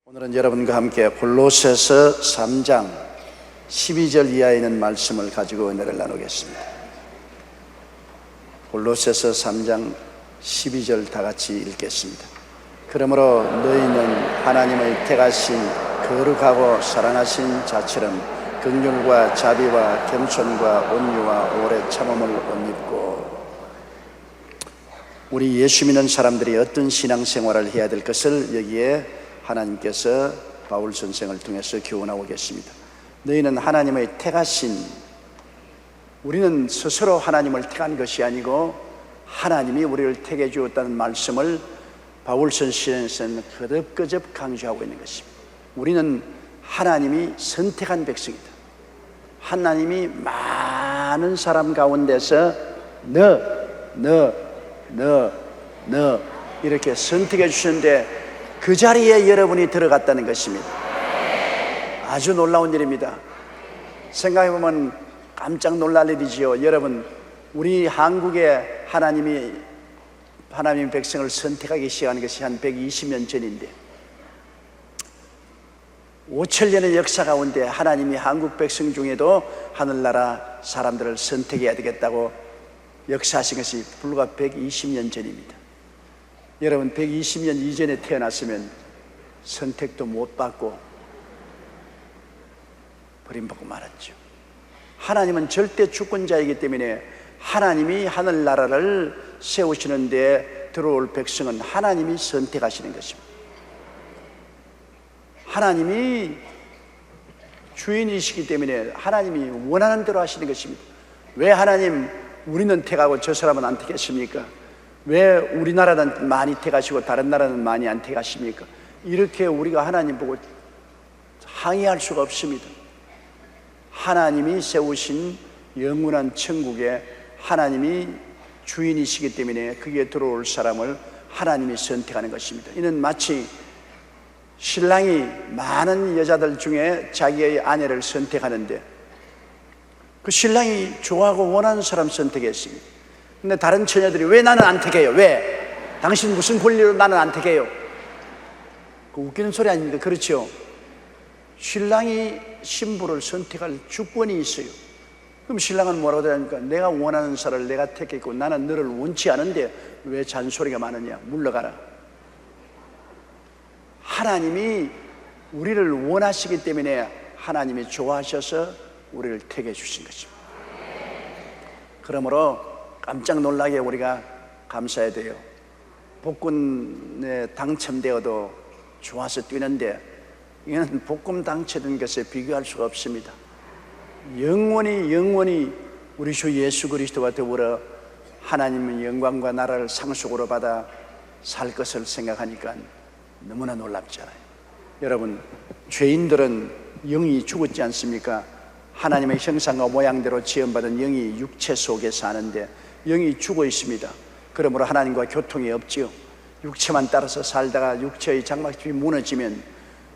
오늘은 여러분과 함께 골로새서 3장 12절 이하에 있는 말씀을 가지고 은혜를 나누겠습니다. 골로새서 3장 12절 다 같이 읽겠습니다. 그러므로 너희는 하나님의 택하신 거룩하고 사랑하신 자처럼 긍휼과 자비와 겸손과 온유와 오래 참음을 옷 입고. 우리 예수 믿는 사람들이 어떤 신앙생활을 해야 될 것을 여기에 하나님께서 바울 선생을 통해서 교훈하고 계십니다. 너희는 하나님의 택하신, 우리는 스스로 하나님을 택한 것이 아니고 하나님이 우리를 택해 주었다는 말씀을 바울 선생은 거듭거듭 강조하고 있는 것입니다. 우리는 하나님이 선택한 백성이다. 하나님이 많은 사람 가운데서 너 이렇게 선택해 주셨는데 그 자리에 여러분이 들어갔다는 것입니다. 아주 놀라운 일입니다. 생각해보면 깜짝 놀랄 일이지요. 여러분, 우리 한국에 하나님이 백성을 선택하기 시작한 것이 한 120년 전인데 5천년의 역사 가운데 하나님이 한국 백성 중에도 하늘나라 사람들을 선택해야 되겠다고 역사하신 것이 불과 120년 전입니다. 여러분, 120년 이전에 태어났으면 선택도 못 받고 버림받고 말았죠. 하나님은 절대 주권자이기 때문에 하나님이 하늘나라를 세우시는데 들어올 백성은 하나님이 선택하시는 것입니다. 하나님이 주인이시기 때문에 하나님이 원하는 대로 하시는 것입니다. 왜 하나님 우리는 택하고 저 사람은 안 택했습니까? 왜 우리나라는 많이 택하시고 다른 나라는 많이 안 택하십니까? 이렇게 우리가 하나님 보고 항의할 수가 없습니다. 하나님이 세우신 영원한 천국에 하나님이 주인이시기 때문에 거기에 들어올 사람을 하나님이 선택하는 것입니다. 이는 마치 신랑이 많은 여자들 중에 자기의 아내를 선택하는데 그 신랑이 좋아하고 원하는 사람 선택했습니다. 근데 다른 처녀들이 왜 나는 안 택해요? 왜? 당신 무슨 권리로 나는 안 택해요? 그 웃기는 소리 아닙니까? 그렇죠? 신랑이 신부를 선택할 주권이 있어요. 그럼 신랑은 뭐라고 하니까 내가 원하는 사람을 내가 택했고 나는 너를 원치 않은데 왜 잔소리가 많으냐? 물러가라. 하나님이 우리를 원하시기 때문에 하나님이 좋아하셔서 우리를 택해 주신 것입니다. 그러므로 깜짝 놀라게 우리가 감사해야 돼요. 복권에 당첨되어도 좋아서 뛰는데 이거는 복권 당첨된 것에 비교할 수가 없습니다. 영원히 우리 주 예수 그리스도와 더불어 하나님의 영광과 나라를 상속으로 받아 살 것을 생각하니까 너무나 놀랍잖아요. 여러분, 죄인들은 영이 죽었지 않습니까? 하나님의 형상과 모양대로 지음받은 영이 육체 속에 사는데 영이 죽어 있습니다. 그러므로 하나님과 교통이 없지요. 육체만 따라서 살다가 육체의 장막집이 무너지면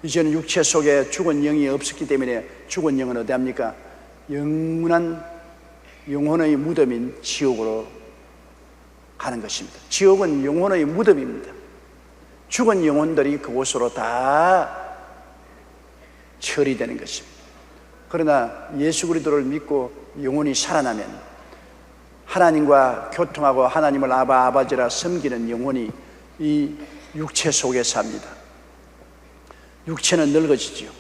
이제는 육체 속에 죽은 영이 없었기 때문에 죽은 영은 어디 합니까? 영혼의 무덤인 지옥으로 가는 것입니다. 지옥은 영혼의 무덤입니다. 죽은 영혼들이 그곳으로 다 처리되는 것입니다. 그러나 예수 그리스도를 믿고 영혼이 살아나면 하나님과 교통하고 하나님을 아버지라 섬기는 영혼이 이 육체 속에 삽니다. 육체는 늙어지지요.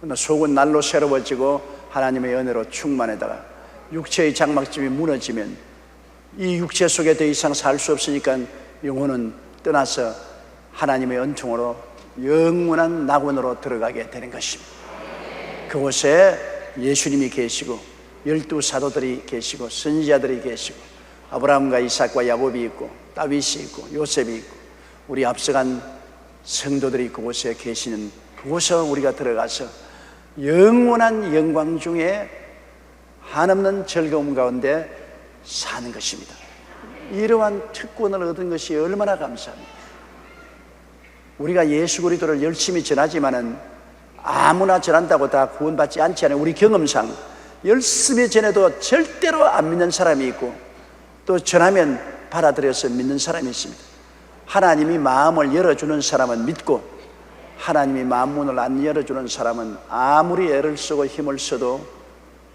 그러나 속은 날로 새로워지고 하나님의 은혜로 충만해다가 육체의 장막집이 무너지면 이 육체 속에 더 이상 살 수 없으니까 영혼은 떠나서 하나님의 은총으로 영원한 낙원으로 들어가게 되는 것입니다. 그곳에 예수님이 계시고 12사도들이 계시고 선지자들이 계시고 아브라함과 이삭과 야곱이 있고 다윗이 있고 요셉이 있고 우리 앞서간 성도들이 그곳에 계시는 그곳에 우리가 들어가서 영원한 영광 중에 한없는 즐거움 가운데 사는 것입니다. 이러한 특권을 얻은 것이 얼마나 감사합니다. 우리가 예수 그리스도를 열심히 전하지만은 아무나 전한다고 다 구원받지 않잖아요. 우리 경험상 열심히 전해도 절대로 안 믿는 사람이 있고 또 전하면 받아들여서 믿는 사람이 있습니다. 하나님이 마음을 열어주는 사람은 믿고, 하나님이 마음문을 안 열어주는 사람은 아무리 애를 쓰고 힘을 써도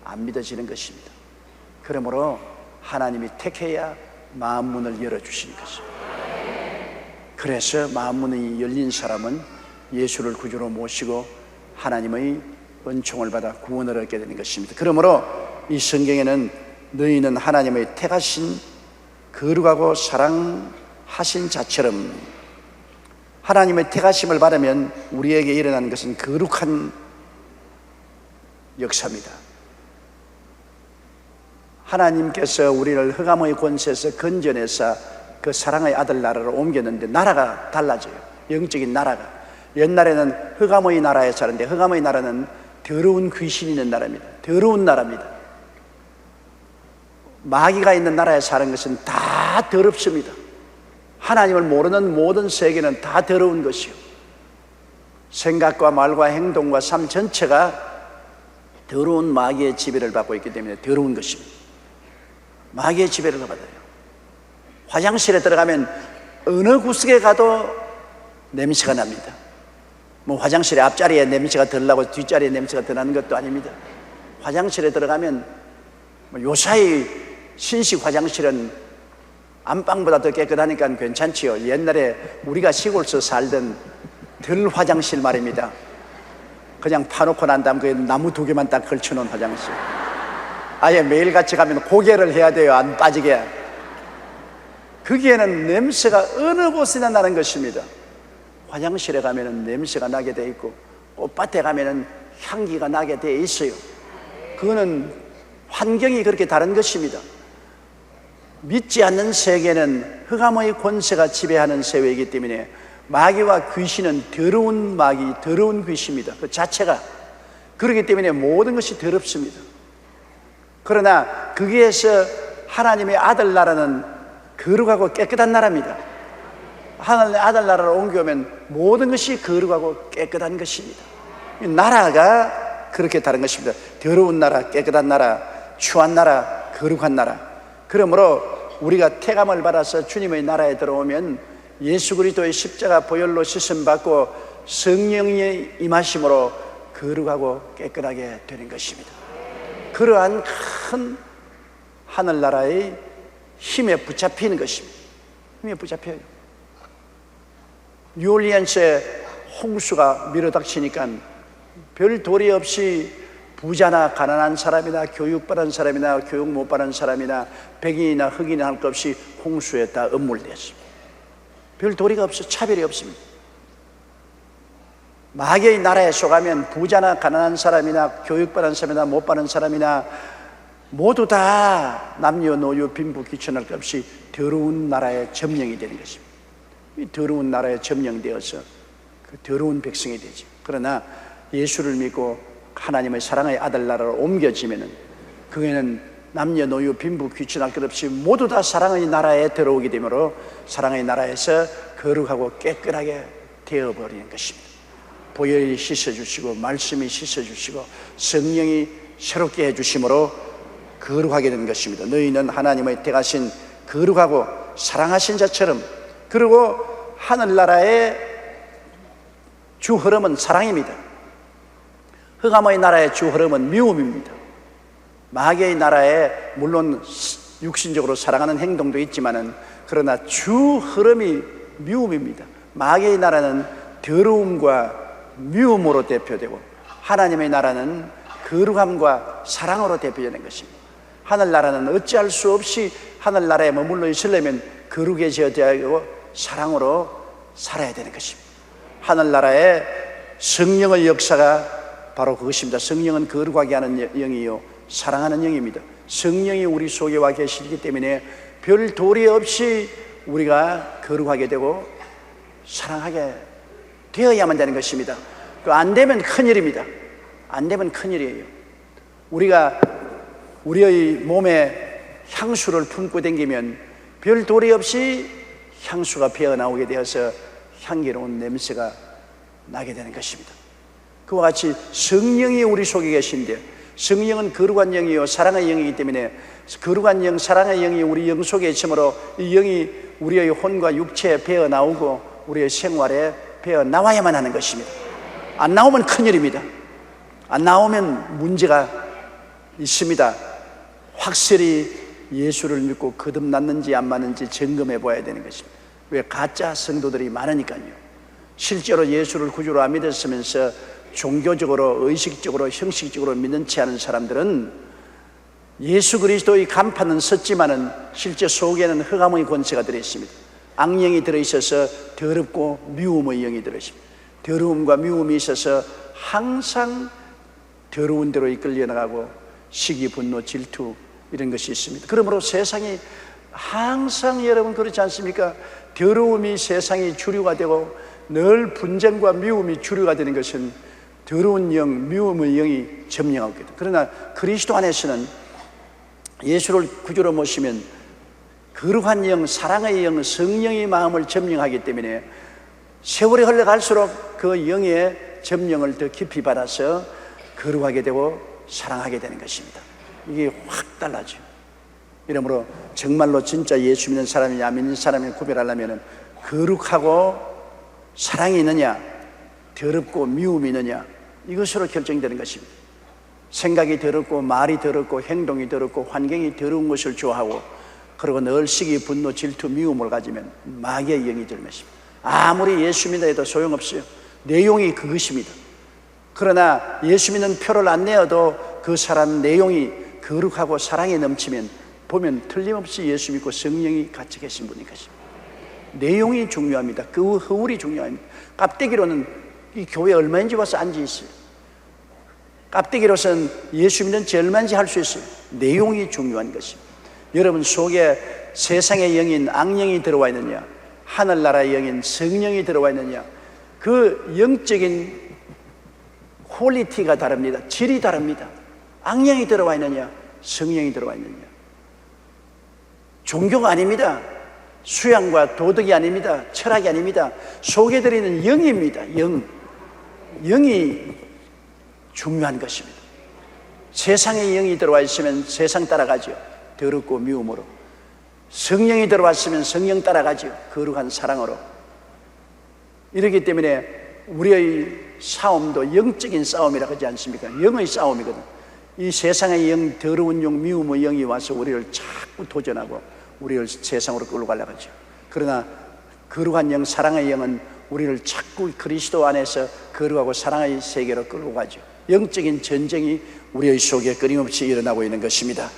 안 믿어지는 것입니다. 그러므로 하나님이 택해야 마음문을 열어주시는 것입니다. 그래서 마음문이 열린 사람은 예수를 구주로 모시고 하나님의 은총을 받아 구원을 얻게 되는 것입니다. 그러므로 이 성경에는 너희는 하나님의 택하신 거룩하고 사랑하신 자처럼, 하나님의 택하심을 받으면 우리에게 일어나는 것은 거룩한 역사입니다. 하나님께서 우리를 흑암의 권세에서 건져내사 그 사랑의 아들 나라로 옮겼는데 나라가 달라져요. 영적인 나라가. 옛날에는 흑암의 나라에 사는데, 흑암의 나라는 더러운 귀신이 있는 나라입니다. 더러운 나라입니다. 마귀가 있는 나라에 사는 것은 다 더럽습니다. 하나님을 모르는 모든 세계는 다 더러운 것이요, 생각과 말과 행동과 삶 전체가 더러운 마귀의 지배를 받고 있기 때문에 더러운 것입니다. 마귀의 지배를 받아요. 화장실에 들어가면 어느 구석에 가도 냄새가 납니다. 뭐 화장실의 앞자리에 냄새가 덜 나고 뒷자리에 냄새가 더 나는 것도 아닙니다. 화장실에 들어가면 요사이 신식 화장실은 안방보다 더 깨끗하니까 괜찮지요. 옛날에 우리가 시골서 살던 들 화장실 말입니다. 그냥 파놓고 난 다음 그 나무 2개만 딱 걸쳐놓은 화장실. 아예 매일같이 가면 고개를 해야 돼요, 안 빠지게. 거기에는 냄새가 어느 곳이나 나는 것입니다. 화장실에 가면 냄새가 나게 돼 있고, 꽃밭에 가면 향기가 나게 돼 있어요. 그거는 환경이 그렇게 다른 것입니다. 믿지 않는 세계는 흑암의 권세가 지배하는 세계이기 때문에 마귀와 귀신은 더러운 마귀, 더러운 귀신입니다. 그 자체가. 그렇기 때문에 모든 것이 더럽습니다. 그러나 거기에서 하나님의 아들 나라는 거룩하고 깨끗한 나라입니다. 하나님의 아들 나라로 옮겨오면 모든 것이 거룩하고 깨끗한 것입니다. 나라가 그렇게 다른 것입니다. 더러운 나라, 깨끗한 나라, 추한 나라, 거룩한 나라. 그러므로 우리가 택함을 받아서 주님의 나라에 들어오면 예수 그리스도의 십자가 보혈로 씻음받고 성령의 임하심으로 거룩하고 깨끗하게 되는 것입니다. 그러한 큰 하늘나라의 힘에 붙잡히는 것입니다. 힘에 붙잡혀요. 뉴올리언스에 홍수가 밀어닥치니까 별 도리 없이 부자나 가난한 사람이나 교육받은 사람이나 교육 못 받은 사람이나 백인이나 흑인이나 할 것 없이 홍수에 다 엄물됐습니다. 별 도리가 없어, 차별이 없습니다. 마귀의 나라에 속하면 부자나 가난한 사람이나 교육받은 사람이나 못 받은 사람이나 모두 다 남녀노소 빈부 귀천할 것 없이 더러운 나라의 점령이 되는 것입니다. 이 더러운 나라에 점령되어서 그 더러운 백성이 되죠. 그러나 예수를 믿고 하나님의 사랑의 아들 나라로 옮겨지면은 그에는 남녀노소 빈부 귀천할 것 없이 모두 다 사랑의 나라에 들어오게 되므로 사랑의 나라에서 거룩하고 깨끗하게 되어버리는 것입니다. 보혈이 씻어주시고 말씀이 씻어주시고 성령이 새롭게 해주심으로 거룩하게 된 것입니다. 너희는 하나님의 택하신 거룩하고 사랑하신 자처럼. 그리고 하늘나라의 주 흐름은 사랑입니다. 흑암의 나라의 주 흐름은 미움입니다. 마귀의 나라에 물론 육신적으로 사랑하는 행동도 있지만은 그러나 주 흐름이 미움입니다. 마귀의 나라는 더러움과 미움으로 대표되고 하나님의 나라는 거룩함과 사랑으로 대표되는 것입니다. 하늘나라는 어찌할 수 없이 하늘나라에 머물러 있으려면 거룩해져야 되고 사랑으로 살아야 되는 것입니다. 하늘나라의 성령의 역사가 바로 그것입니다. 성령은 거룩하게 하는 영이요 사랑하는 영입니다. 성령이 우리 속에 와 계시기 때문에 별 도리 없이 우리가 거룩하게 되고 사랑하게 되어야만 되는 것입니다. 안 되면 큰일입니다. 안 되면 큰일이에요. 우리가 우리의 몸에 향수를 품고 다니면 별 도리 없이 향수가 배어나오게 되어서 향기로운 냄새가 나게 되는 것입니다. 그와 같이 성령이 우리 속에 계신데 성령은 거룩한 영이요 사랑의 영이기 때문에 거룩한 영, 사랑의 영이 우리 영 속에 있으므로 이 영이 우리의 혼과 육체에 배어 나오고 우리의 생활에 배어 나와야만 하는 것입니다. 안 나오면 큰일입니다. 안 나오면 문제가 있습니다. 확실히 예수를 믿고 거듭났는지 안 맞는지 점검해 봐야 되는 것입니다. 왜? 가짜 성도들이 많으니까요. 실제로 예수를 구주로 안 믿었으면서 종교적으로, 의식적으로, 형식적으로 믿는 채 하는 사람들은 예수 그리스도의 간판은 섰지만은 실제 속에는 흑암의 권세가 들어있습니다. 악령이 들어있어서 더럽고 미움의 영이 들어있습니다. 더러움과 미움이 있어서 항상 더러운 대로 이끌려 나가고 시기, 분노, 질투 이런 것이 있습니다. 그러므로 세상이 항상 여러분 그렇지 않습니까? 더러움이 세상의 주류가 되고 늘 분쟁과 미움이 주류가 되는 것은 더러운 영, 미움의 영이 점령하고 있거든요. 그러나 그리스도 안에서는 예수를 구주로 모시면 거룩한 영, 사랑의 영, 성령의 마음을 점령하기 때문에 세월이 흘러갈수록 그 영의 점령을 더 깊이 받아서 거룩하게 되고 사랑하게 되는 것입니다. 이게 확 달라져. 이러므로 정말로 진짜 예수 믿는 사람이냐 안 믿는 사람을 구별하려면 거룩하고 사랑이 있느냐 더럽고 미움이 있느냐 이것으로 결정되는 것입니다. 생각이 더럽고 말이 더럽고 행동이 더럽고 환경이 더러운 것을 좋아하고 그리고 늘 시기, 분노, 질투, 미움을 가지면 마귀의 영이 될 것입니다. 아무리 예수 믿어 해도 소용없어요. 내용이 그것입니다. 그러나 예수 믿는 표를 안 내어도 그 사람 내용이 거룩하고 사랑이 넘치면 보면 틀림없이 예수 믿고 성령이 같이 계신 분인 것입니다. 내용이 중요합니다. 그 허울이 중요합니다. 깝대기로는 이 교회 얼마인지 와서 앉아있어요. 깝대기로서는 예수 믿는 지 얼마인지 할 수 있어요. 내용이 중요한 것입니다. 여러분 속에 세상의 영인 악령이 들어와 있느냐 하늘나라의 영인 성령이 들어와 있느냐 그 영적인 퀄리티가 다릅니다. 질이 다릅니다. 악령이 들어와 있느냐 성령이 들어와 있느냐 종교가 아닙니다. 수양과 도덕이 아닙니다. 철학이 아닙니다. 속에 들어있는 영입니다. 영이 중요한 것입니다. 세상의 영이 들어와 있으면 세상 따라가죠. 더럽고 미움으로. 성령이 들어왔으면 성령 따라가죠. 거룩한 사랑으로. 이렇기 때문에 우리의 싸움도 영적인 싸움이라고 하지 않습니까? 영의 싸움이거든. 이 세상의 영, 더러운 영, 미움의 영이 와서 우리를 자꾸 도전하고 우리를 세상으로 끌고 가려고 하죠. 그러나 거룩한 영, 사랑의 영은 우리를 자꾸 그리스도 안에서 거룩하고 사랑의 세계로 끌고 가죠. 영적인 전쟁이 우리의 속에 끊임없이 일어나고 있는 것입니다.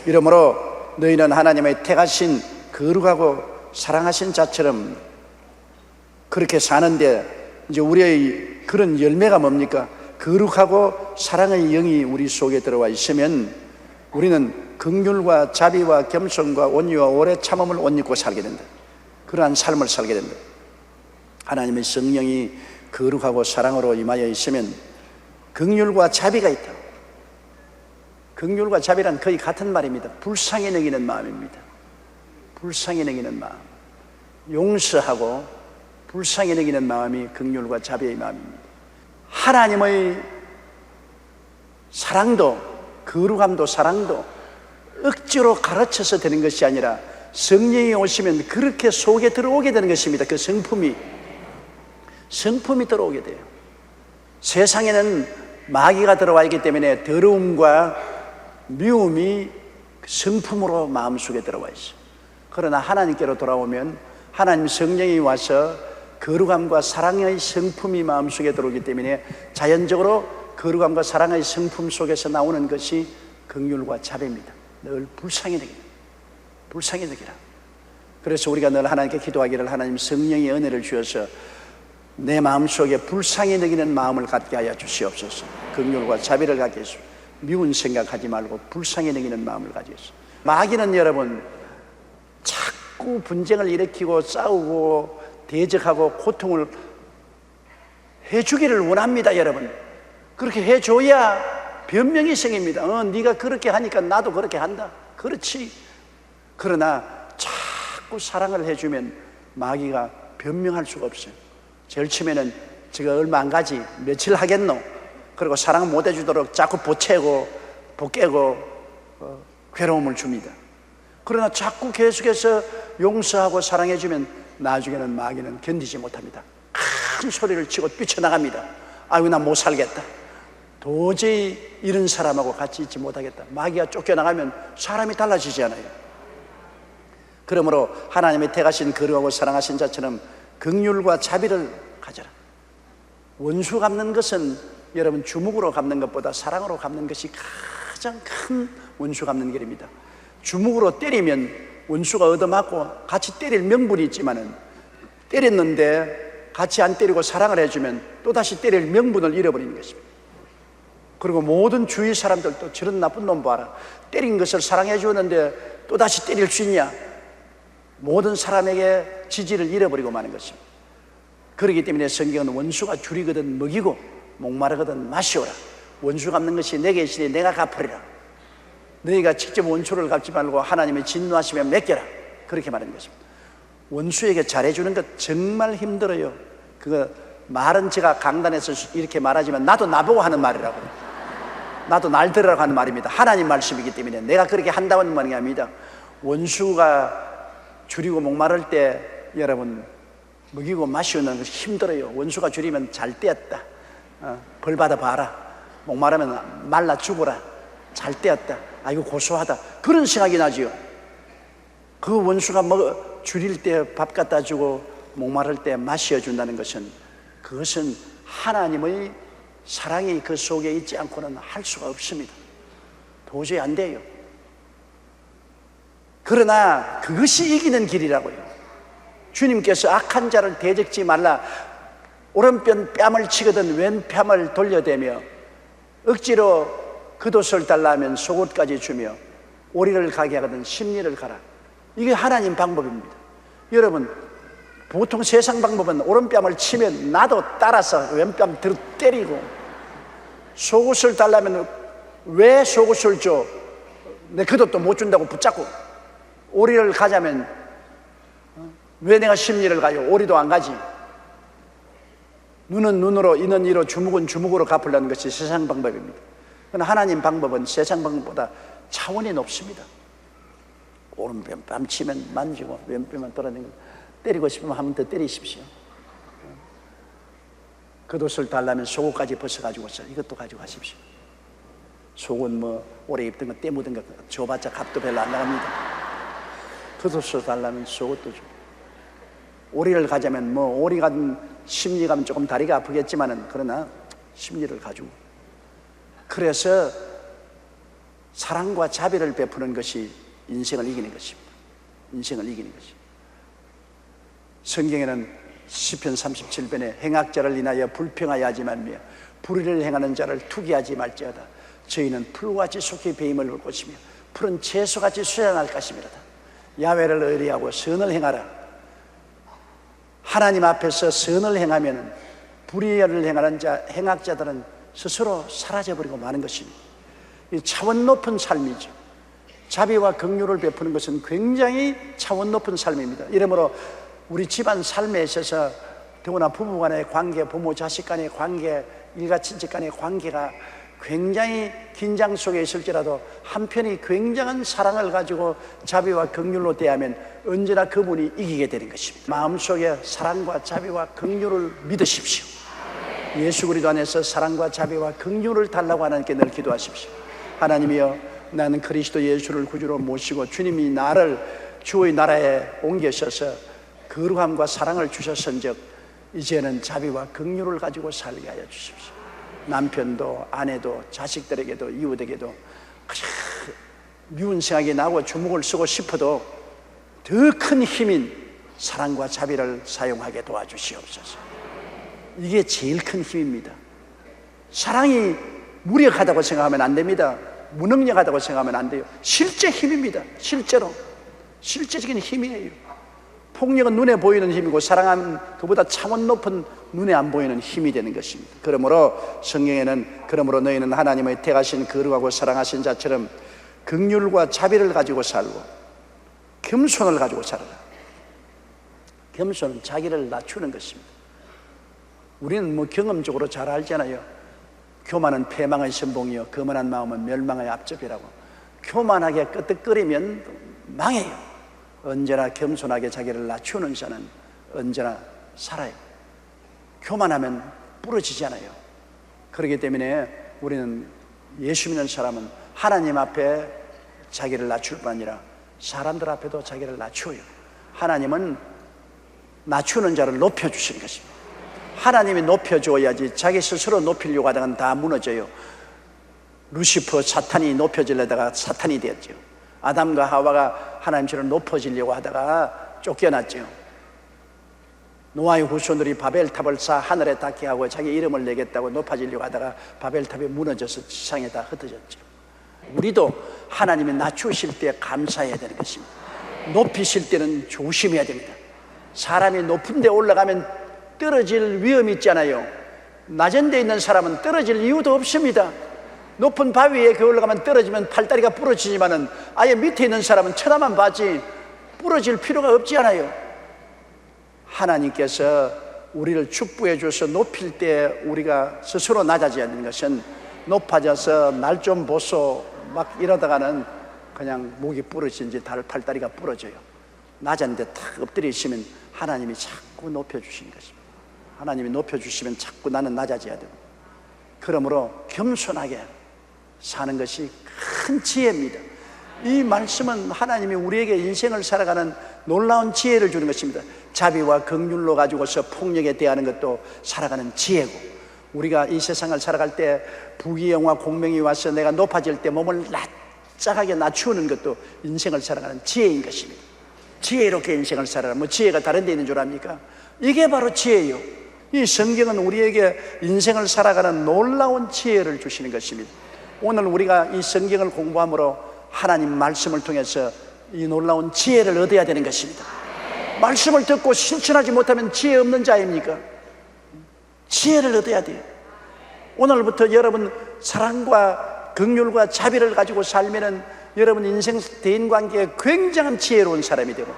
이러므로 너희는 하나님의 택하신 거룩하고 사랑하신 자처럼 그렇게 사는데 이제 우리의 그런 열매가 뭡니까? 거룩하고 사랑의 영이 우리 속에 들어와 있으면 우리는 긍휼과 자비와 겸손과 온유와 오래 참음을 옷 입고 살게 된다. 그러한 삶을 살게 된다. 하나님의 성령이 거룩하고 사랑으로 임하여 있으면 긍휼과 자비가 있다. 긍휼과 자비란 거의 같은 말입니다. 불쌍히 여기는 마음입니다. 불쌍히 여기는 마음. 용서하고 불쌍히 여기는 마음이 긍휼과 자비의 마음입니다. 하나님의 사랑도 거룩함도 사랑도 억지로 가르쳐서 되는 것이 아니라 성령이 오시면 그렇게 속에 들어오게 되는 것입니다. 그 성품이 들어오게 돼요. 세상에는 마귀가 들어와 있기 때문에 더러움과 미움이 성품으로 마음속에 들어와 있어요. 그러나 하나님께로 돌아오면 하나님 성령이 와서 거룩함과 사랑의 성품이 마음속에 들어오기 때문에 자연적으로 거룩함과 사랑의 성품 속에서 나오는 것이 긍휼과 자비입니다. 늘 불쌍히 여기라. 그래서 우리가 늘 하나님께 기도하기를 하나님 성령의 은혜를 주셔서 내 마음속에 불쌍히 여기는 마음을 갖게 하여 주시옵소서. 긍휼과 자비를 갖게 해주시옵소서. 미운 생각하지 말고 불쌍히 여기는 마음을 가지겠소. 마귀는 여러분 자꾸 분쟁을 일으키고 싸우고 대적하고 고통을 해주기를 원합니다. 여러분 그렇게 해줘야 변명이 생깁니다. 네가 그렇게 하니까 나도 그렇게 한다. 그렇지. 그러나 자꾸 사랑을 해주면 마귀가 변명할 수가 없어요. 제일 처음에는 제가 얼마 안 가지 며칠 하겠노 그리고 사랑 못 해주도록 자꾸 보채고 보깨고 괴로움을 줍니다. 그러나 자꾸 계속해서 용서하고 사랑해주면 나중에는 마귀는 견디지 못합니다. 큰 소리를 치고 뛰쳐나갑니다. 아이고 나 못 살겠다, 도저히 이런 사람하고 같이 있지 못하겠다. 마귀가 쫓겨나가면 사람이 달라지지 않아요. 그러므로 하나님의 택하신 거룩하고 사랑하신 자처럼 긍휼과 자비를 가져라. 원수 갚는 것은 여러분 주먹으로 갚는 것보다 사랑으로 갚는 것이 가장 큰 원수 갚는 길입니다. 주먹으로 때리면 원수가 얻어맞고 같이 때릴 명분이 있지만은, 때렸는데 같이 안 때리고 사랑을 해주면 또다시 때릴 명분을 잃어버리는 것입니다. 그리고 모든 주위 사람들도 저런 나쁜 놈 봐라, 때린 것을 사랑해 주었는데 또다시 때릴 수 있냐, 모든 사람에게 지지를 잃어버리고 마는 것입니다. 그렇기 때문에 성경은 원수가 줄이거든 먹이고 목마르거든 마시오라. 원수 갚는 것이 내게 있으니 내가 갚으리라. 너희가 직접 원수를 갚지 말고 하나님의 진노하심에 맡겨라. 그렇게 말하는 것입니다. 원수에게 잘해주는 것 정말 힘들어요. 그거 말은 제가 강단에서 이렇게 말하지만 나도 나보고 하는 말이라고, 나도 날 들으라고 하는 말입니다. 하나님 말씀이기 때문에 내가 그렇게 한다는 말이 아닙니다. 원수가 줄이고 목마를 때 여러분 먹이고 마시우는 것이 힘들어요. 원수가 줄이면 잘 떼었다, 벌 받아 봐라. 목마르면 말라 죽어라, 잘 떼었다, 아 이거 고소하다, 그런 생각이 나지요. 그 원수가 줄일 때 밥 갖다 주고 목마를 때 마셔 준다는 것은, 그것은 하나님의 사랑이 그 속에 있지 않고는 할 수가 없습니다. 도저히 안 돼요. 그러나 그것이 이기는 길이라고요. 주님께서 악한 자를 대적지 말라, 오른편 뺨을 치거든 왼편을 돌려대며 억지로 겉옷을 달라면 속옷까지 주며 오리를 가게 하거든 심리를 가라. 이게 하나님 방법입니다. 여러분, 보통 세상 방법은 오른뺨을 치면 나도 따라서 왼뺨 들어 때리고, 속옷을 달라면 왜 속옷을 줘? 내 겉옷도 못 준다고 붙잡고, 오리를 가자면 왜 내가 심리를 가요? 오리도 안 가지. 눈은 눈으로 이는 이로 주먹은 주먹으로 갚으려는 것이 세상 방법입니다. 그러나 하나님 방법은 세상 방법보다 차원이 높습니다. 오른편 뺨 치면 만지고 왼편만 돌아다니고, 때리고 싶으면 한 번 더 때리십시오. 겉옷을 달라면 속옷까지 벗어가지고서 이것도 가지고 가십시오. 속옷 뭐 오래 입던 거 때 묻은 거 줘봤자 값도 별로 안 나갑니다. 겉옷을 달라면 속옷도 줘. 오리를 가자면 뭐 오리가 심리 가면 조금 다리가 아프겠지만은 그러나 심리를 가지고, 그래서 사랑과 자비를 베푸는 것이 인생을 이기는 것입니다. 인생을 이기는 것입니다. 성경에는 시편 37편에 행악자를 인하여 불평하여 하지 말며 불의를 행하는 자를 투기하지 말지어다. 저희는 풀같이 속히 배임을 볼 것이며 푸른 채소같이 수양할 것이미로다. 야훼를 의뢰하고 선을 행하라. 하나님 앞에서 선을 행하면 불의를 행하는 행악자들은 스스로 사라져버리고 마는 것입니다. 이 차원 높은 삶이죠. 자비와 긍휼을 베푸는 것은 굉장히 차원 높은 삶입니다. 이러므로 우리 집안 삶에 있어서 더구나 부부 간의 관계, 부모 자식 간의 관계, 일가 친척 간의 관계가 굉장히 긴장 속에 있을지라도 한편이 굉장한 사랑을 가지고 자비와 긍휼로 대하면 언제나 그분이 이기게 되는 것입니다. 마음속에 사랑과 자비와 긍휼을 믿으십시오. 예수 그리스도 안에서 사랑과 자비와 긍휼을 달라고 하나님께 늘 기도하십시오. 하나님이여, 나는 그리스도 예수를 구주로 모시고 주님이 나를 주의 나라에 옮기셔서 거룩함과 사랑을 주셨은즉 이제는 자비와 긍휼을 가지고 살게 하여 주십시오. 남편도 아내도 자식들에게도 이웃에게도 미운 생각이 나고 주먹을 쓰고 싶어도 더 큰 힘인 사랑과 자비를 사용하게 도와주시옵소서. 이게 제일 큰 힘입니다. 사랑이 무력하다고 생각하면 안 됩니다. 무능력하다고 생각하면 안 돼요. 실제 힘입니다. 실제로 실제적인 힘이에요. 폭력은 눈에 보이는 힘이고 사랑은 그보다 차원 높은 눈에 안 보이는 힘이 되는 것입니다. 그러므로 성경에는 그러므로 너희는 하나님의 택하신 거룩하고 사랑하신 자처럼 긍휼과 자비를 가지고 살고 겸손을 가지고 살아라. 겸손은 자기를 낮추는 것입니다. 우리는 뭐 경험적으로 잘 알잖아요. 교만은 패망의 선봉이요 거만한 마음은 멸망의 앞접이라고. 교만하게 끄떡거리면 망해요. 언제나 겸손하게 자기를 낮추는 자는 언제나 살아요. 교만하면 부러지잖아요. 그렇기 때문에 우리는 예수 믿는 사람은 하나님 앞에 자기를 낮출 뿐 아니라 사람들 앞에도 자기를 낮춰요. 하나님은 낮추는 자를 높여주시는 것입니다. 하나님이 높여줘야지 자기 스스로 높이려고 하다가 다 무너져요. 루시퍼 사탄이 높여지려다가 사탄이 되었죠. 아담과 하와가 하나님처럼 높아지려고 하다가 쫓겨났죠. 노아의 후손들이 바벨탑을 쌓아 하늘에 닿게 하고 자기 이름을 내겠다고 높아지려고 하다가 바벨탑이 무너져서 지상에 다 흩어졌죠. 우리도 하나님이 낮추실 때 감사해야 되는 것입니다. 높이실 때는 조심해야 됩니다. 사람이 높은 데 올라가면 떨어질 위험이 있잖아요. 낮은 데 있는 사람은 떨어질 이유도 없습니다. 높은 바위에 올라가면 떨어지면 팔다리가 부러지지만은 아예 밑에 있는 사람은 쳐다만 봐지 부러질 필요가 없지 않아요. 하나님께서 우리를 축복해 줘서 높일 때 우리가 스스로 낮아져야 되는 것은 높아져서 날 좀 보소 막 이러다가는 그냥 목이 부러진지 팔다리가 부러져요. 낮은데 탁 엎드려 있으면 하나님이 자꾸 높여주시는 것입니다. 하나님이 높여주시면 자꾸 나는 낮아져야 됩니다. 그러므로 겸손하게 사는 것이 큰 지혜입니다. 이 말씀은 하나님이 우리에게 인생을 살아가는 놀라운 지혜를 주는 것입니다. 자비와 긍휼로 가지고서 폭력에 대하는 것도 살아가는 지혜고, 우리가 이 세상을 살아갈 때 부귀영화 공명이 와서 내가 높아질 때 몸을 납작하게 낮추는 것도 인생을 살아가는 지혜인 것입니다. 지혜롭게 인생을 살아라. 뭐 지혜가 다른 데 있는 줄 압니까? 이게 바로 지혜예요. 이 성경은 우리에게 인생을 살아가는 놀라운 지혜를 주시는 것입니다. 오늘 우리가 이 성경을 공부함으로 하나님 말씀을 통해서 이 놀라운 지혜를 얻어야 되는 것입니다. 말씀을 듣고 실천하지 못하면 지혜 없는 자입니까? 지혜를 얻어야 돼요. 오늘부터 여러분 사랑과 긍휼과 자비를 가지고 살면은 여러분 인생 대인관계에 굉장한 지혜로운 사람이 되고,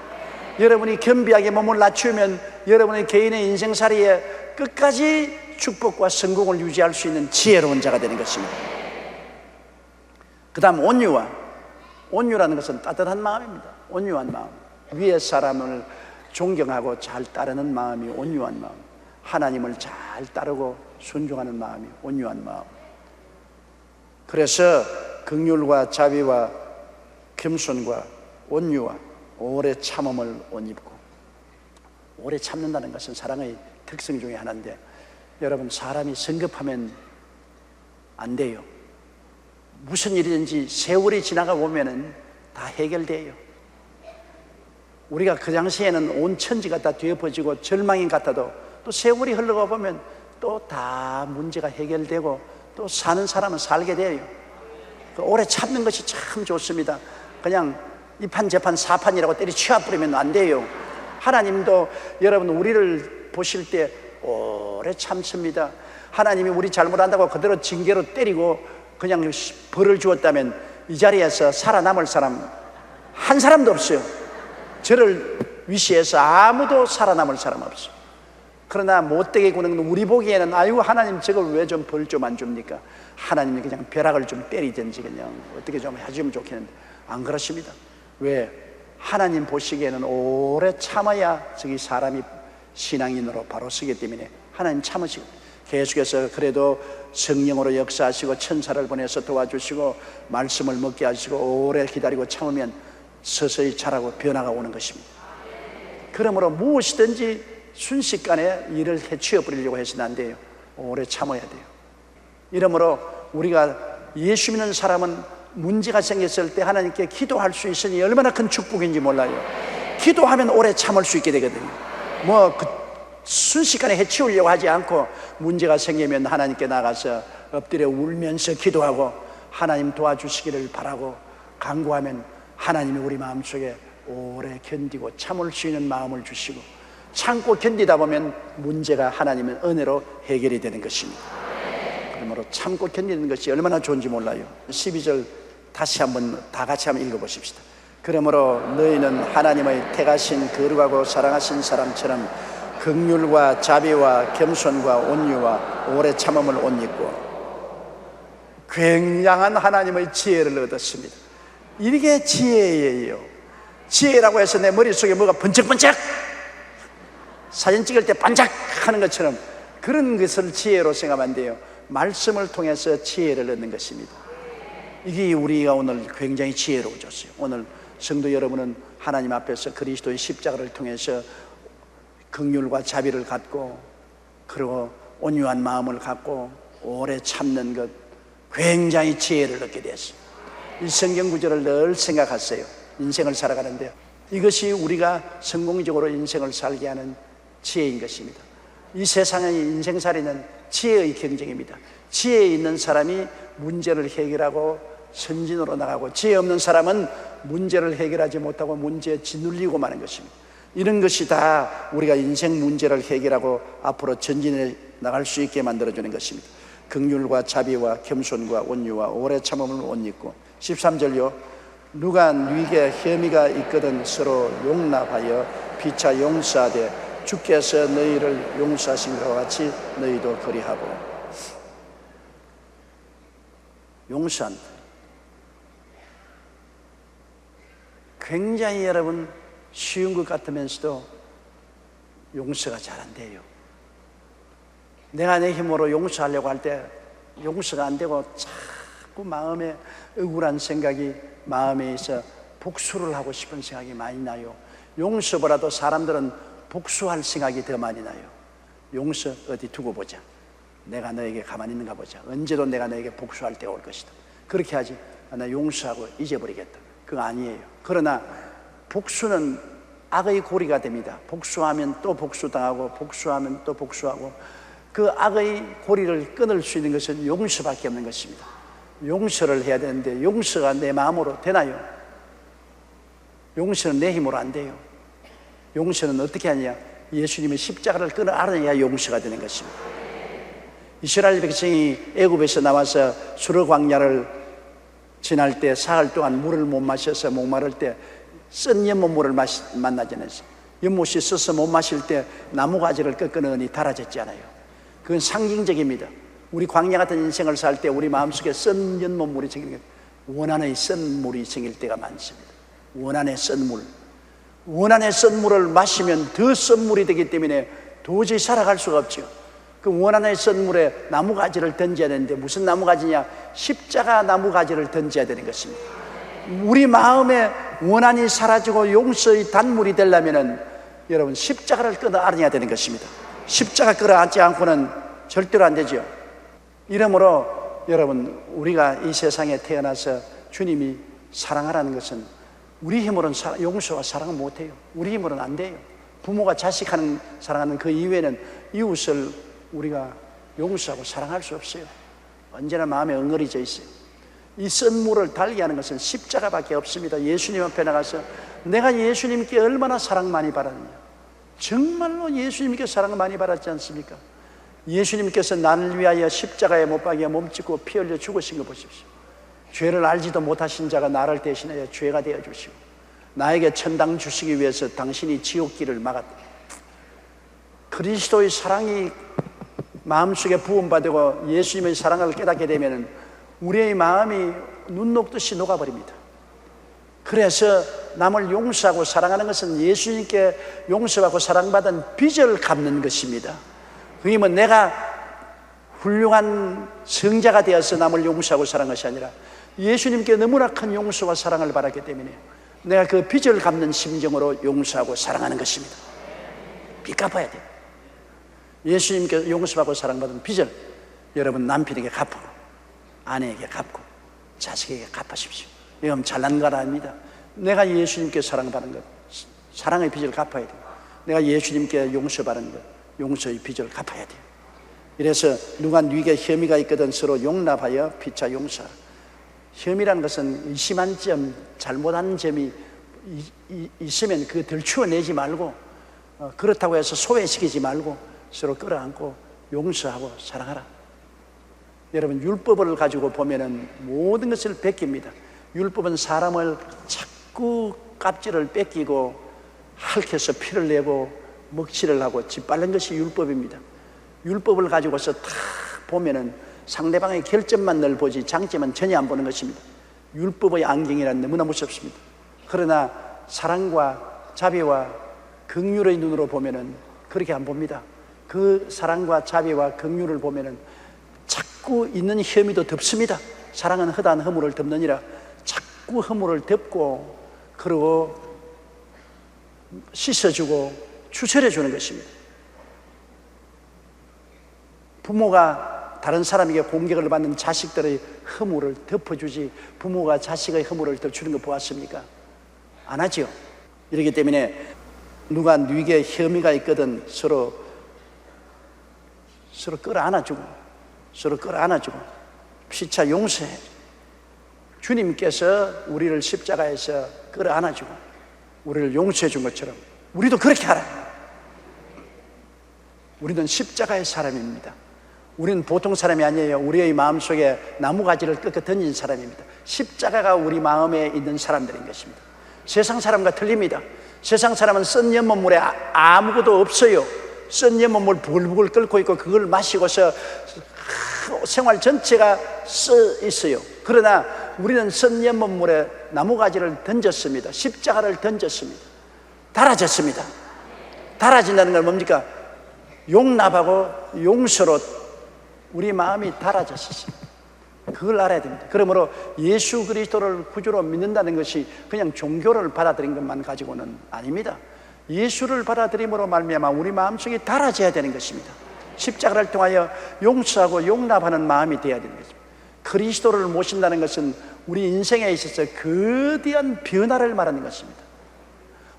여러분이 겸비하게 몸을 낮추면 여러분의 개인의 인생살이에 끝까지 축복과 성공을 유지할 수 있는 지혜로운 자가 되는 것입니다. 그 다음 온유라는 것은 따뜻한 마음입니다. 온유한 마음, 위의 사람을 존경하고 잘 따르는 마음이 온유한 마음, 하나님을 잘 따르고 순종하는 마음이 온유한 마음. 그래서 긍휼과 자비와 겸손과 온유와 오래 참음을 옷 입고, 오래 참는다는 것은 사랑의 특성 중에 하나인데, 여러분 사람이 성급하면 안 돼요. 무슨 일이든지 세월이 지나가 보면은 다 해결돼요. 우리가 그 당시에는 온 천지가 다 뒤엎어지고 절망인 같아도 또 세월이 흘러가 보면 또 다 문제가 해결되고 또 사는 사람은 살게 돼요. 오래 참는 것이 참 좋습니다. 그냥 이판 저판 사판이라고 때리치워 버리면 안 돼요. 하나님도 여러분 우리를 보실 때 오래 참습니다. 하나님이 우리 잘못한다고 그대로 징계로 때리고 그냥 벌을 주었다면 이 자리에서 살아남을 사람 한 사람도 없어요. 저를 위시해서 아무도 살아남을 사람 없어요. 그러나 못되게 구는 우리 보기에는 아이고 하나님 저걸 왜 좀 벌 좀 안 줍니까? 하나님이 그냥 벼락을 좀 때리든지 그냥 어떻게 좀 해주면 좋겠는데 안 그렇습니다. 왜? 하나님 보시기에는 오래 참아야 저기 사람이 신앙인으로 바로 서기 때문에 하나님 참으시고 계속해서 그래도 성령으로 역사하시고 천사를 보내서 도와주시고 말씀을 먹게 하시고 오래 기다리고 참으면 서서히 자라고 변화가 오는 것입니다. 그러므로 무엇이든지 순식간에 일을 해치워 버리려고 해서는 안 돼요. 오래 참아야 돼요. 이러므로 우리가 예수 믿는 사람은 문제가 생겼을 때 하나님께 기도할 수 있으니 얼마나 큰 축복인지 몰라요. 기도하면 오래 참을 수 있게 되거든요. 순식간에 해치우려고 하지 않고 문제가 생기면 하나님께 나가서 엎드려 울면서 기도하고 하나님 도와주시기를 바라고 간구하면 하나님이 우리 마음속에 오래 견디고 참을 수 있는 마음을 주시고, 참고 견디다 보면 문제가 하나님의 은혜로 해결이 되는 것입니다. 그러므로 참고 견디는 것이 얼마나 좋은지 몰라요. 12절 다시 한번 다 같이 한번 읽어보십시다. 그러므로 너희는 하나님의 택하신 거룩하고 사랑하신 사람처럼 긍휼과 자비와 겸손과 온유와 오래 참음을 옷 입고, 굉장한 하나님의 지혜를 얻었습니다. 이게 지혜예요. 지혜라고 해서 내 머릿속에 뭐가 번쩍번쩍 사진 찍을 때 반짝하는 것처럼 그런 것을 지혜로 생각하면 안 돼요. 말씀을 통해서 지혜를 얻는 것입니다. 이게 우리가 오늘 굉장히 지혜로워졌어요. 오늘 성도 여러분은 하나님 앞에서 그리스도의 십자가를 통해서 긍휼과 자비를 갖고, 그리고 온유한 마음을 갖고 오래 참는 것, 굉장히 지혜를 얻게 됐어요. 이 성경 구절을 늘 생각하세요. 인생을 살아가는데요, 이것이 우리가 성공적으로 인생을 살게 하는 지혜인 것입니다. 이 세상의 인생살이는 지혜의 경쟁입니다. 지혜 있는 사람이 문제를 해결하고 선진으로 나가고, 지혜 없는 사람은 문제를 해결하지 못하고 문제에 짓눌리고 마는 것입니다. 이런 것이 다 우리가 인생 문제를 해결하고 앞으로 전진해 나갈 수 있게 만들어주는 것입니다. 긍휼과 자비와 겸손과 온유와 오래 참음을 옷 입고, 13절요, 누가 네게 혐의가 있거든 서로 용납하여 피차 용서하되 주께서 너희를 용서하신 것과 같이 너희도 그리하고. 용서한다. 굉장히 여러분 쉬운 것 같으면서도 용서가 잘 안 돼요. 내가 내 힘으로 용서하려고 할 때 용서가 안 되고 자꾸 마음에 억울한 생각이 마음에 있어 복수를 하고 싶은 생각이 많이 나요. 용서보다도 사람들은 복수할 생각이 더 많이 나요. 용서 어디 두고 보자. 내가 너에게 가만히 있는가 보자. 언제도 내가 너에게 복수할 때가 올 것이다. 그렇게 하지. 나 용서하고 잊어버리겠다. 그거 아니에요. 그러나 복수는 악의 고리가 됩니다. 복수하면 또 복수당하고, 복수하면 또 복수하고, 그 악의 고리를 끊을 수 있는 것은 용서밖에 없는 것입니다. 용서를 해야 되는데 용서가 내 마음으로 되나요? 용서는 내 힘으로 안 돼요. 용서는 어떻게 하냐? 예수님의 십자가를 끊어 알아야 용서가 되는 것입니다. 이스라엘 백성이 애굽에서 나와서 수르 광야를 지날 때 사흘 동안 물을 못 마셔서 목마를 때 쓴 연못물을 만나잖아요. 연못이 써서 못 마실 때 나무가지를 꺾어 넣으니 달아졌지 않아요. 그건 상징적입니다. 우리 광야 같은 인생을 살 때 우리 마음속에 쓴 연못물이 생기는 게, 원한의 쓴 물이 생길 때가 많습니다. 원한의 쓴 물, 원한의 쓴 물을 마시면 더 쓴 물이 되기 때문에 도저히 살아갈 수가 없죠. 그 원한의 쓴 물에 나무가지를 던져야 되는데, 무슨 나무가지냐? 십자가 나무가지를 던져야 되는 것입니다. 우리 마음에 원한이 사라지고 용서의 단물이 되려면 여러분 십자가를 끊어 안아야 되는 것입니다. 십자가 끌어 안지 않고는 절대로 안 되죠. 이러므로 여러분, 우리가 이 세상에 태어나서 주님이 사랑하라는 것은 우리 힘으로는 용서와 사랑은 못해요. 우리 힘으로는 안 돼요. 부모가 자식하는 사랑하는 그 이외에는 이웃을 우리가 용서하고 사랑할 수 없어요. 언제나 마음에 엉거리져 있어요. 이 쓴물을 달게 하는 것은 십자가밖에 없습니다. 예수님 앞에 나가서 내가 예수님께 얼마나 사랑 많이 받았느냐. 정말로 예수님께 사랑을 많이 받았지 않습니까? 예수님께서 나를 위하여 십자가에 못 박여 몸짓고 피 흘려 죽으신 거 보십시오. 죄를 알지도 못하신 자가 나를 대신하여 죄가 되어 주시고, 나에게 천당 주시기 위해서 당신이 지옥길을 막았다. 그리스도의 사랑이 마음속에 부음받고 예수님의 사랑을 깨닫게 되면 우리의 마음이 눈 녹듯이 녹아버립니다. 그래서 남을 용서하고 사랑하는 것은 예수님께 용서하고 사랑받은 빚을 갚는 것입니다. 그러면 내가 훌륭한 성자가 되어서 남을 용서하고 사랑하는 것이 아니라 예수님께 너무나 큰 용서와 사랑을 받았기 때문에 내가 그 빚을 갚는 심정으로 용서하고 사랑하는 것입니다. 빚 갚아야 돼요. 예수님께 용서받고 사랑받은 빚을 여러분 남편에게 갚고, 아내에게 갚고, 자식에게 갚으십시오. 이건 잘난 건 아닙니다. 내가 예수님께 사랑받은 것, 사랑의 빚을 갚아야 돼요. 내가 예수님께 용서받은 것, 용서의 빚을 갚아야 돼요. 이래서 누가 네게 혐의가 있거든 서로 용납하여 피차 용서하라. 혐의라는 것은 의심한 점, 잘못한 점이 있으면 그거 들추어내지 말고, 그렇다고 해서 소외시키지 말고 서로 끌어안고 용서하고 사랑하라. 여러분, 율법을 가지고 보면은 모든 것을 베낍니다. 율법은 사람을 자꾸 깝지를 뺏기고 핥혀서 피를 내고 먹칠을 하고 짓밟는 것이 율법입니다. 율법을 가지고서 탁 보면은 상대방의 결점만 늘 보지 장점은 전혀 안 보는 것입니다. 율법의 안경이란 너무나 무섭습니다. 그러나 사랑과 자비와 긍휼의 눈으로 보면은 그렇게 안 봅니다. 그 사랑과 자비와 긍휼을 보면은 자꾸 있는 혐의도 덮습니다. 사랑은 허다한 허물을 덮느니라. 자꾸 허물을 덮고 그리고 씻어주고 추스려주는 것입니다. 부모가 다른 사람에게 공격을 받는 자식들의 허물을 덮어주지 부모가 자식의 허물을 덮어주는 거 보았습니까? 안 하죠. 이렇기 때문에 누가 네게 혐의가 있거든 서로 끌어안아주고 서로 끌어안아주고 피차 용서해. 주님께서 우리를 십자가에서 끌어안아주고 우리를 용서해 준 것처럼 우리도 그렇게 하라. 우리는 십자가의 사람입니다. 우리는 보통 사람이 아니에요. 우리의 마음속에 나무가지를 꺾어 던진 사람입니다. 십자가가 우리 마음에 있는 사람들인 것입니다. 세상 사람과 틀립니다. 세상 사람은 썬 연못물에 아무것도 없어요. 썬 연못물 부글부글 끓고 있고 그걸 마시고서 생활 전체가 써 있어요. 그러나 우리는 썬 연못물에 나무가지를 던졌습니다. 십자가를 던졌습니다. 달아졌습니다. 달아진다는 건 뭡니까? 용납하고 용서로 우리 마음이 달아졌습니다. 그걸 알아야 됩니다. 그러므로 예수 그리스도를 구주로 믿는다는 것이 그냥 종교를 받아들인 것만 가지고는 아닙니다. 예수를 받아들임으로 말미암아 우리 마음속이 달아져야 되는 것입니다. 십자가를 통하여 용서하고 용납하는 마음이 되어야 되는 것입니다. 그리스도를 모신다는 것은 우리 인생에 있어서 거대한 변화를 말하는 것입니다.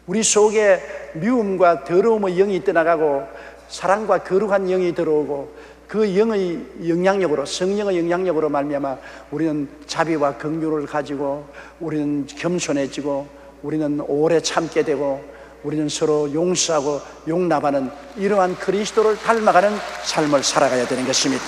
우리 속에 미움과 더러움의 영이 떠나가고 사랑과 거룩한 영이 들어오고 그 영의 영향력으로 성령의 영향력으로 말미암아 우리는 자비와 긍휼을 가지고 우리는 겸손해지고 우리는 오래 참게 되고 우리는 서로 용서하고 용납하는 이러한 그리스도를 닮아가는 삶을 살아가야 되는 것입니다.